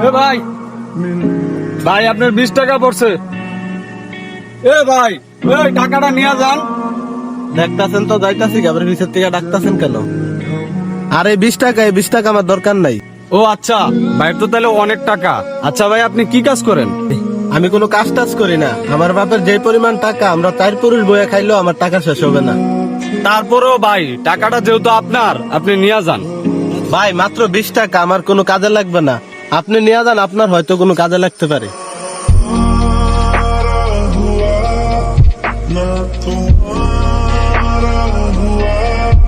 এ ভাই, ভাই আপনার 20 টাকা পড়ছে। এ ভাই, ওই টাকাটা নিয়ে যান। দেখতাছেন তো যাইতাছি, আবার নিচের থেকে ডাকতাছেন কেন? আরে 20 টাকা আমার দরকার নাই। ও আচ্ছা, ভাইয়ের তো তাহলে অনেক টাকা। আচ্ছা ভাই, আপনি কি কাজ করেন? আমি কোনো কাজ টাজ করি না। আমার বাপের যে পরিমাণ টাকা, আমরা 4 পুরুষ বইয়া খাইলেও আমার টাকা শেষ হবে না। তারপরেও ভাই, টাকাটা যেহেতু আপনার, আপনি নিয়ে যান। ভাই মাত্র 20 টাকা, আমার কোনো কাজে লাগবে না। আপনি নিয়ে যান, আপনার হয়তো কোনো কাজে লাগতে পারে।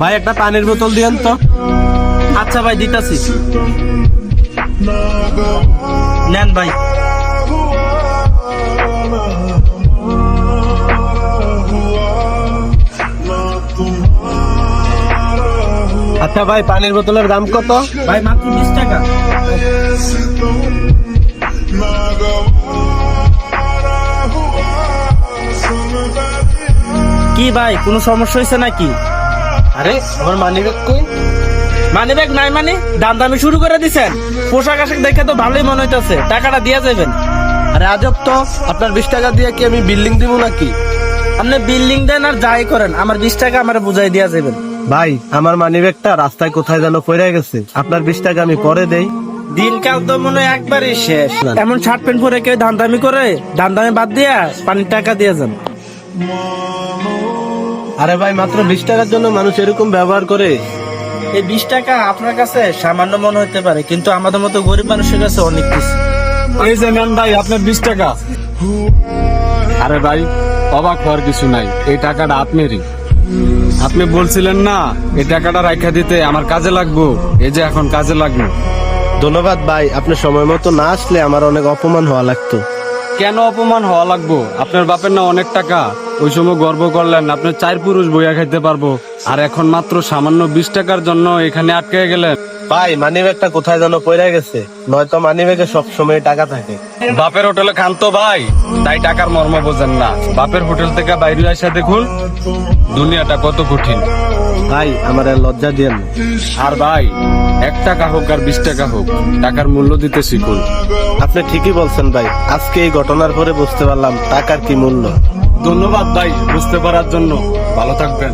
ভাই একটা পানির বোতল দিয়েন তো। আচ্ছা ভাই, দিতাছি। নেন ভাই। আচ্ছা ভাই, পানির বোতলের দাম কত? ভাই মাত্র 20 টাকা। কি ভাই, কোনো সমস্যা হয়েছে নাকি? আরে আমার মানি ব্যাগ কই? মানি ব্যাগ নাই মানে? দাম দামি শুরু করে দিছেন? পোশাক আশাক দেখে তো ভালোই মনে হইতাছে, টাকাটা দিয়ে যাবেন। আরে আজব তো, আপনার 20 টাকা দিয়ে কি আমি বিল্ডিং দিব নাকি? আপনি বিল্ডিং দেন আর যাই করেন, আমার 20 টাকা আমার বুঝাই দিয়া যাবেন। ভাই আমার মানি ব্যাগটা রাস্তায় কোথায় যেন পড়ে গেছে, আপনার 20 টাকা আমি পরে দেই। দিনকাল তো মনে হয় একবারই শেষ। এমন শার্ট প্যান্ট পরে কেউ দাম দামি করে? দাম দামি বাদ দিয়া পানির টাকা দিয়ে যান। আরে ভাই, মাত্র 20 টাকার জন্য মানুষ এরকম ব্যবহার করে? এই 20 টাকা আপনার কাছে সামান্য মনে হতে পারে, কিন্তু আমাদের মতো গরিব মানুষের কাছে অনেক কিছু। এই যে নেন ভাই, আপনার 20 টাকা। আরে ভাই, অবাক হওয়ার কিছু নাই, এই টাকাটা আপনারই। আপনি বলছিলেন না এই টাকাটা রাখা দিতে, আমার কাজে লাগবো, এই যে এখন কাজে লাগলো। ধন্যবাদ ভাই, আপনি সময় মতো না আসলে আমার অনেক অপমান হওয়া লাগতো। কেন অপমান হওয়া লাগবো? আপনার বাপের না অনেক টাকা, ওই সময় গর্ব করলেন আপনার 4 পুরুষ বইয়া খাইতে পারবো, আর এখন মাত্র সামান্য 20 টাকার জন্য এখানে আটকে গেলেন। ভাই মানি ব্যাগটা কোথায় যেন পড়ে গেছে, নয়তো মানি ব্যাগে সবসময় টাকা থাকে। বাপের হোটেলে খান তো ভাই, তাই টাকার মর্ম বোঝেন না। বাপের হোটেল থেকে বাইরে আসা দেখুন দুনিয়াটা কত কঠিন। ভাই আমার আর লজ্জা দিয়েন না। আর ভাই, 1 টাকা হোক আর 20 টাকা হোক, টাকার মূল্য দিতে শিখুন। আপনি ঠিকই বলছেন ভাই, আজকে এই ঘটনার পরে বুঝতে পারলাম টাকার কি মূল্য। ধন্যবাদ ভাই বুঝতে পারার জন্য। ভালো থাকবেন।